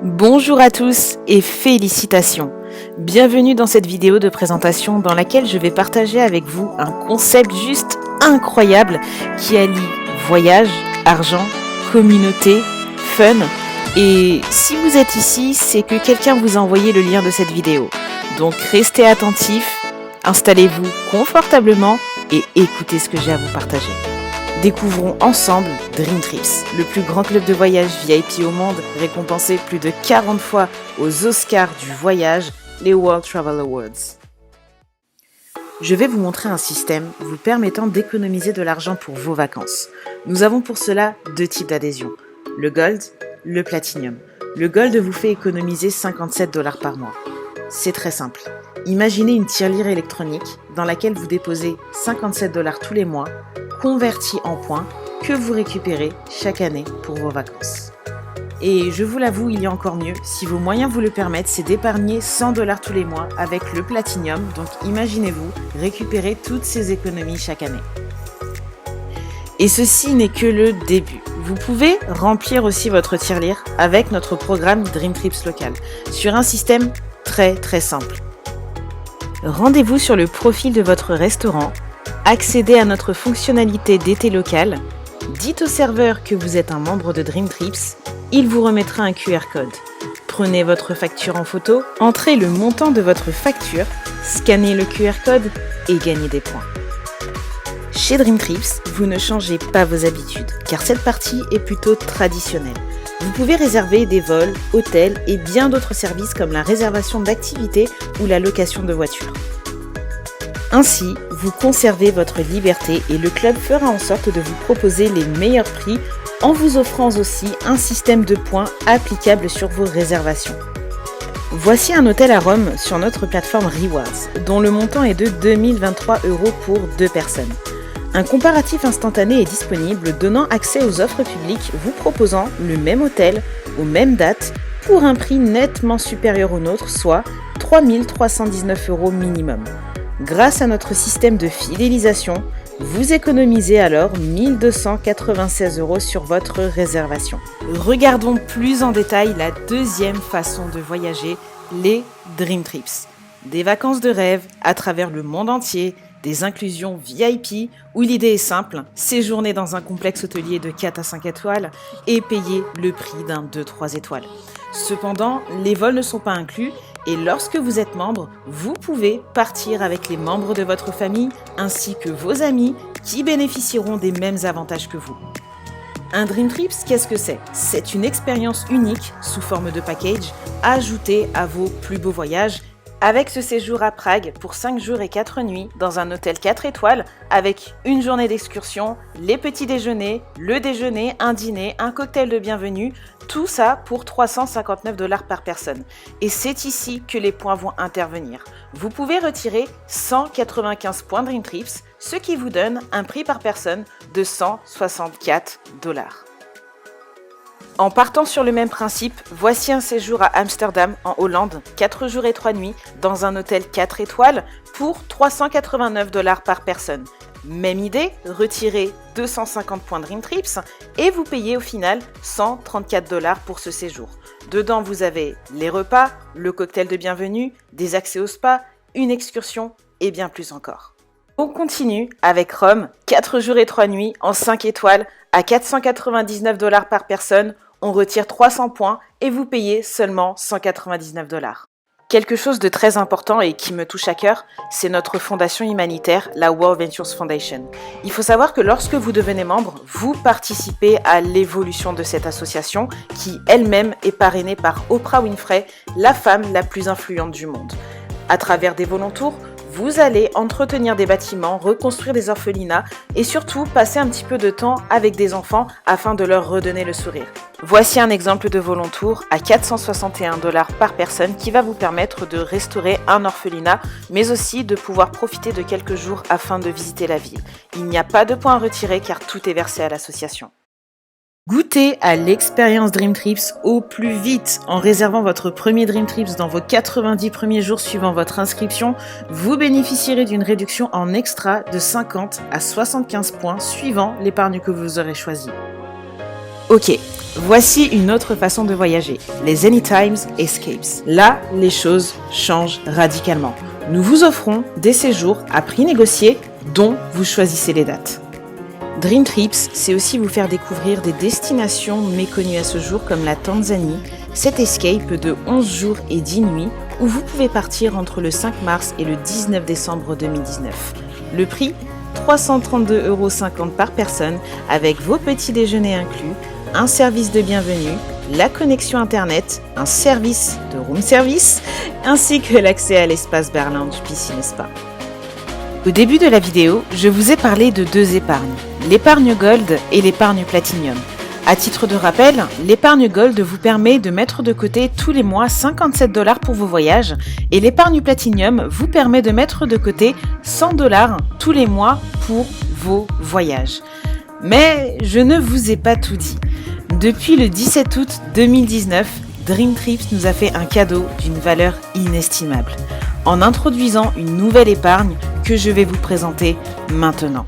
Bonjour à tous et félicitations! Bienvenue dans cette vidéo de présentation dans laquelle je vais partager avec vous un concept juste incroyable qui allie voyage, argent, communauté, fun. Et si vous êtes ici, c'est que quelqu'un vous a envoyé le lien de cette vidéo. Donc restez attentifs, installez-vous confortablement et écoutez ce que j'ai à vous partager. Découvrons ensemble Dream Trips, le plus grand club de voyage VIP au monde, récompensé plus de 40 fois aux Oscars du voyage, les World Travel Awards. Je vais vous montrer un système vous permettant d'économiser de l'argent pour vos vacances. Nous avons pour cela deux types d'adhésion, le Gold, le Platinum. Le Gold vous fait économiser 57 $ par mois. C'est très simple. Imaginez une tirelire électronique dans laquelle vous déposez 57 $ tous les mois, convertis en points que vous récupérez chaque année pour vos vacances. Et je vous l'avoue, il y a encore mieux, si vos moyens vous le permettent, c'est d'épargner 100 $ tous les mois avec le Platinum, donc imaginez-vous récupérer toutes ces économies chaque année. Et ceci n'est que le début. Vous pouvez remplir aussi votre tirelire avec notre programme Dream Trips Local, sur un système très simple. Rendez-vous sur le profil de votre restaurant, accédez à notre fonctionnalité d'été local, dites au serveur que vous êtes un membre de Dream Trips, il vous remettra un QR code. Prenez votre facture en photo, entrez le montant de votre facture, scannez le QR code et gagnez des points. Chez Dream Trips, vous ne changez pas vos habitudes, car cette partie est plutôt traditionnelle. Vous pouvez réserver des vols, hôtels et bien d'autres services comme la réservation d'activités ou la location de voitures. Ainsi, vous conservez votre liberté et le club fera en sorte de vous proposer les meilleurs prix en vous offrant aussi un système de points applicable sur vos réservations. Voici un hôtel à Rome sur notre plateforme Rewards, dont le montant est de 2023 € pour 2 personnes. Un comparatif instantané est disponible donnant accès aux offres publiques vous proposant le même hôtel aux mêmes dates pour un prix nettement supérieur au nôtre, soit 3 319 € minimum. Grâce à notre système de fidélisation, vous économisez alors 1 296 € sur votre réservation. Regardons plus en détail la deuxième façon de voyager, les Dream Trips. Des vacances de rêve à travers le monde entier, des inclusions VIP où l'idée est simple, séjourner dans un complexe hôtelier de 4 à 5 étoiles et payer le prix d'un 2-3 étoiles. Cependant, les vols ne sont pas inclus et lorsque vous êtes membre, vous pouvez partir avec les membres de votre famille ainsi que vos amis qui bénéficieront des mêmes avantages que vous. Un Dream Trips, qu'est-ce que c'est? C'est une expérience unique sous forme de package ajoutée à vos plus beaux voyages. Avec ce séjour à Prague pour 5 jours et 4 nuits dans un hôtel 4 étoiles avec une journée d'excursion, les petits déjeuners, le déjeuner, un dîner, un cocktail de bienvenue, tout ça pour 359 $ par personne. Et c'est ici que les points vont intervenir. Vous pouvez retirer 195 points Dream Trips, ce qui vous donne un prix par personne de 164 $. En partant sur le même principe, voici un séjour à Amsterdam, en Hollande, 4 jours et 3 nuits, dans un hôtel 4 étoiles, pour 389 $ par personne. Même idée, retirez 250 points Dream Trips et vous payez au final 134 $ pour ce séjour. Dedans, vous avez les repas, le cocktail de bienvenue, des accès au spa, une excursion et bien plus encore. On continue avec Rome, 4 jours et 3 nuits, en 5 étoiles, à 499 $ par personne. On retire 300 points et vous payez seulement 199 $. Quelque chose de très important et qui me touche à cœur, c'est notre fondation humanitaire, la World Ventures Foundation. Il faut savoir que lorsque vous devenez membre, vous participez à l'évolution de cette association qui elle-même est parrainée par Oprah Winfrey, la femme la plus influente du monde. À travers des volontours, vous allez entretenir des bâtiments, reconstruire des orphelinats et surtout passer un petit peu de temps avec des enfants afin de leur redonner le sourire. Voici un exemple de volontour à 461 $ par personne qui va vous permettre de restaurer un orphelinat, mais aussi de pouvoir profiter de quelques jours afin de visiter la ville. Il n'y a pas de points à retirer car tout est versé à l'association. Goûtez à l'expérience Dream Trips au plus vite en réservant votre premier Dream Trips dans vos 90 premiers jours suivant votre inscription. Vous bénéficierez d'une réduction en extra de 50 à 75 points suivant l'épargne que vous aurez choisie. Ok, voici une autre façon de voyager, les Anytime Escapes. Là, les choses changent radicalement. Nous vous offrons des séjours à prix négocié dont vous choisissez les dates. Dream Trips, c'est aussi vous faire découvrir des destinations méconnues à ce jour comme la Tanzanie, cet escape de 11 jours et 10 nuits où vous pouvez partir entre le 5 mars et le 19 décembre 2019. Le prix 332,50 € par personne avec vos petits déjeuners inclus, un service de bienvenue, la connexion internet, un service de room service ainsi que l'accès à l'espace bar lounge, piscine et spa. Au début de la vidéo, je vous ai parlé de deux épargnes, l'épargne Gold et l'épargne Platinum. À titre de rappel, l'épargne Gold vous permet de mettre de côté tous les mois 57 $ pour vos voyages et l'épargne Platinum vous permet de mettre de côté 100 $ tous les mois pour vos voyages. Mais je ne vous ai pas tout dit. Depuis le 17 août 2019, Dream Trips nous a fait un cadeau d'une valeur inestimable, en introduisant une nouvelle épargne que je vais vous présenter maintenant.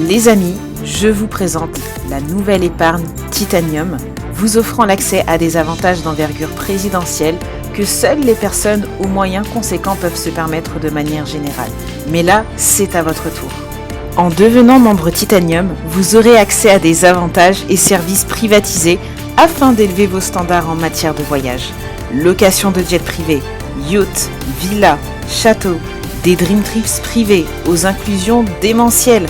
Les amis, je vous présente la nouvelle épargne Titanium, vous offrant l'accès à des avantages d'envergure présidentielle que seules les personnes aux moyens conséquents peuvent se permettre de manière générale. Mais là, c'est à votre tour. En devenant membre Titanium, vous aurez accès à des avantages et services privatisés afin d'élever vos standards en matière de voyage. Location de jets privés, yachts, villas, châteaux, des Dream Trips privés aux inclusions démentielles,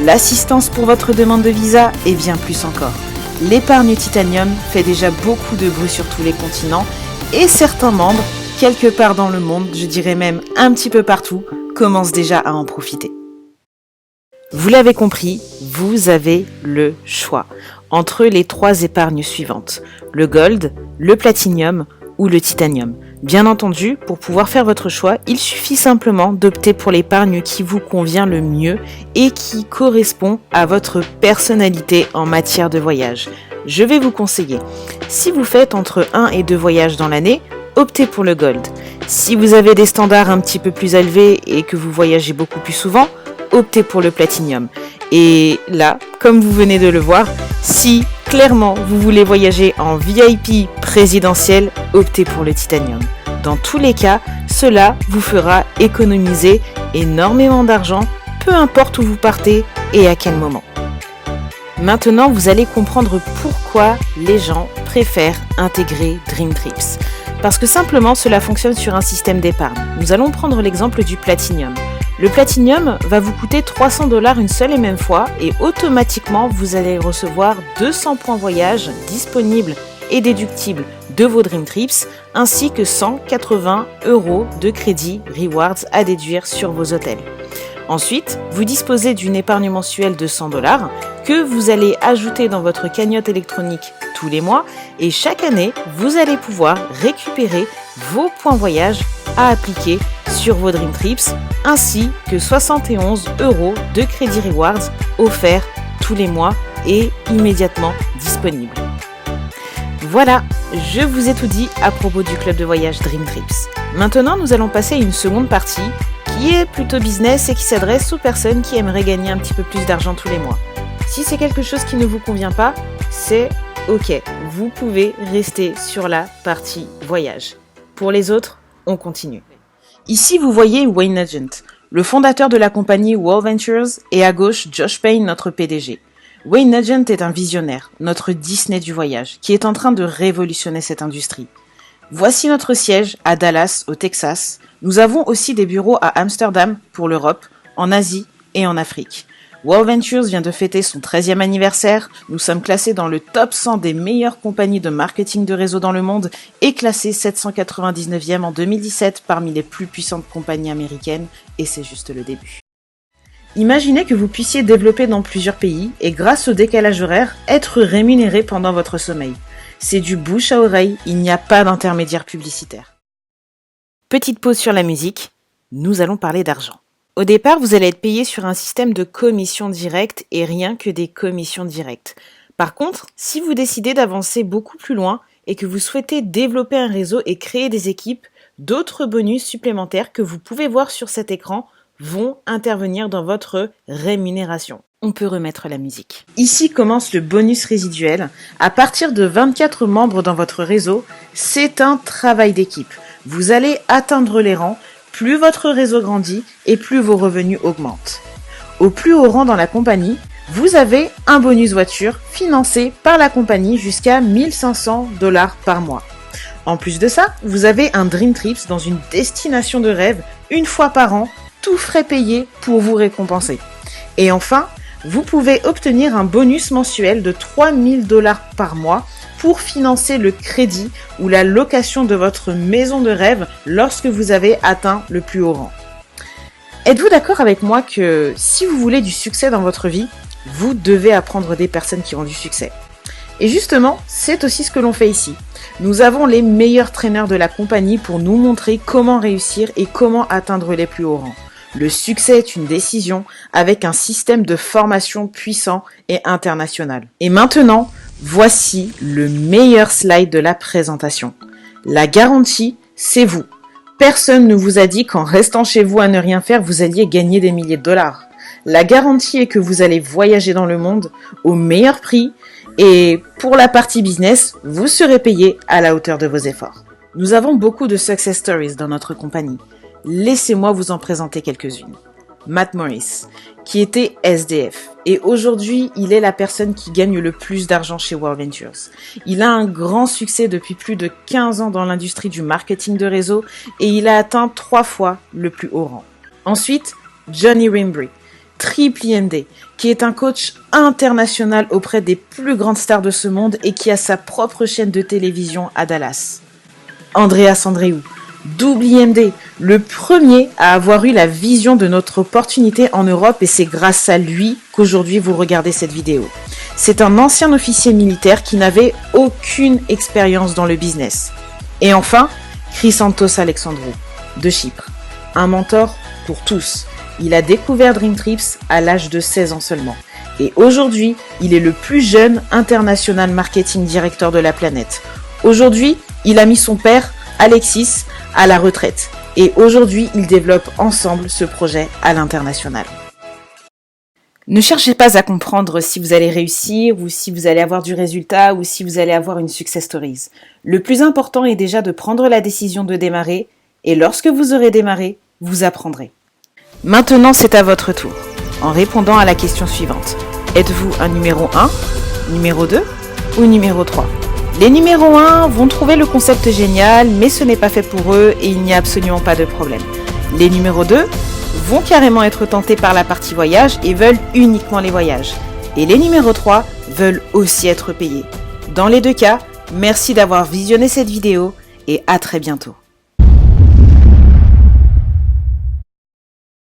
l'assistance pour votre demande de visa et bien plus encore. L'épargne Titanium fait déjà beaucoup de bruit sur tous les continents et certains membres, quelque part dans le monde, je dirais même un petit peu partout, commencent déjà à en profiter. Vous l'avez compris, vous avez le choix entre les trois épargnes suivantes, le Gold, le Platinum ou le Titanium. Bien entendu, pour pouvoir faire votre choix, il suffit simplement d'opter pour l'épargne qui vous convient le mieux et qui correspond à votre personnalité en matière de voyage. Je vais vous conseiller, si vous faites entre 1 et 2 voyages dans l'année, optez pour le Gold. Si vous avez des standards un petit peu plus élevés et que vous voyagez beaucoup plus souvent, optez pour le Platinum. Et là, comme vous venez de le voir, si clairement vous voulez voyager en VIP présidentiel, optez pour le Titanium. Dans tous les cas, cela vous fera économiser énormément d'argent, peu importe où vous partez et à quel moment. Maintenant, vous allez comprendre pourquoi les gens préfèrent intégrer Dream Trips. Parce que simplement, cela fonctionne sur un système d'épargne. Nous allons prendre l'exemple du Platinum. Le Platinum va vous coûter 300 $ une seule et même fois et automatiquement vous allez recevoir 200 points voyage disponibles et déductibles de vos Dream Trips ainsi que 180 € de crédit rewards à déduire sur vos hôtels. Ensuite, vous disposez d'une épargne mensuelle de 100 $ que vous allez ajouter dans votre cagnotte électronique tous les mois et chaque année, vous allez pouvoir récupérer vos points voyage à appliquer sur vos Dream Trips ainsi que 71 € de crédit rewards offerts tous les mois et immédiatement disponibles. Voilà, je vous ai tout dit à propos du club de voyage Dream Trips. Maintenant, nous allons passer à une seconde partie qui est plutôt business et qui s'adresse aux personnes qui aimeraient gagner un petit peu plus d'argent tous les mois. Si c'est quelque chose qui ne vous convient pas, c'est ok, vous pouvez rester sur la partie voyage. Pour les autres, on continue. Ici, vous voyez Wayne Nugent, le fondateur de la compagnie World Ventures, et à gauche, Josh Payne, notre PDG. Wayne Nugent est un visionnaire, notre Disney du voyage, qui est en train de révolutionner cette industrie. Voici notre siège à Dallas, au Texas. Nous avons aussi des bureaux à Amsterdam pour l'Europe, en Asie et en Afrique. World Ventures vient de fêter son 13e anniversaire. Nous sommes classés dans le top 100 des meilleures compagnies de marketing de réseau dans le monde et classés 799e en 2017 parmi les plus puissantes compagnies américaines. Et c'est juste le début. Imaginez que vous puissiez développer dans plusieurs pays et grâce au décalage horaire, être rémunéré pendant votre sommeil. C'est du bouche à oreille, il n'y a pas d'intermédiaire publicitaire. Petite pause sur la musique, nous allons parler d'argent. Au départ, vous allez être payé sur un système de commissions directes et rien que des commissions directes. Par contre, si vous décidez d'avancer beaucoup plus loin et que vous souhaitez développer un réseau et créer des équipes, d'autres bonus supplémentaires que vous pouvez voir sur cet écran vont intervenir dans votre rémunération. On peut remettre la musique. Ici commence le bonus résiduel. À partir de 24 membres dans votre réseau, c'est un travail d'équipe. Vous allez atteindre les rangs. Plus votre réseau grandit et plus vos revenus augmentent. Au plus haut rang dans la compagnie, vous avez un bonus voiture financé par la compagnie jusqu'à 1 500 $ par mois. En plus de ça, vous avez un Dream Trips dans une destination de rêve une fois par an, tout frais payés pour vous récompenser. Et enfin, vous pouvez obtenir un bonus mensuel de 3 000 $ par mois pour financer le crédit ou la location de votre maison de rêve lorsque vous avez atteint le plus haut rang. Êtes-vous d'accord avec moi que si vous voulez du succès dans votre vie, vous devez apprendre des personnes qui ont du succès? Et justement, c'est aussi ce que l'on fait ici. Nous avons les meilleurs traîneurs de la compagnie pour nous montrer comment réussir et comment atteindre les plus hauts rangs. Le succès est une décision avec un système de formation puissant et international. Et maintenant, voici le meilleur slide de la présentation. La garantie, c'est vous. Personne ne vous a dit qu'en restant chez vous à ne rien faire, vous alliez gagner des milliers de dollars. La garantie est que vous allez voyager dans le monde au meilleur prix et pour la partie business, vous serez payé à la hauteur de vos efforts. Nous avons beaucoup de success stories dans notre compagnie. Laissez-moi vous en présenter quelques-unes. Matt Morris, qui était SDF, et aujourd'hui, il est la personne qui gagne le plus d'argent chez World Ventures. Il a un grand succès depuis plus de 15 ans dans l'industrie du marketing de réseau, et il a atteint 3 fois le plus haut rang. Ensuite, Johnny Rimbry, triple IMD, qui est un coach international auprès des plus grandes stars de ce monde et qui a sa propre chaîne de télévision à Dallas. Andreas Andreou, double IMD, le premier à avoir eu la vision de notre opportunité en Europe et c'est grâce à lui qu'aujourd'hui vous regardez cette vidéo. C'est un ancien officier militaire qui n'avait aucune expérience dans le business. Et enfin, Chrysanthos Alexandrou, de Chypre, un mentor pour tous. Il a découvert Dream Trips à l'âge de 16 ans seulement. Et aujourd'hui, il est le plus jeune international marketing director de la planète. Aujourd'hui, il a mis son père, Alexis, à la retraite. Et aujourd'hui, ils développent ensemble ce projet à l'international. Ne cherchez pas à comprendre si vous allez réussir ou si vous allez avoir du résultat ou si vous allez avoir une success stories. Le plus important est déjà de prendre la décision de démarrer et lorsque vous aurez démarré, vous apprendrez. Maintenant, c'est à votre tour. En répondant à la question suivante. Êtes-vous un numéro 1, numéro 2 ou numéro 3 ? Les numéros 1 vont trouver le concept génial, mais ce n'est pas fait pour eux et il n'y a absolument pas de problème. Les numéros 2 vont carrément être tentés par la partie voyage et veulent uniquement les voyages. Et les numéros 3 veulent aussi être payés. Dans les deux cas, merci d'avoir visionné cette vidéo et à très bientôt.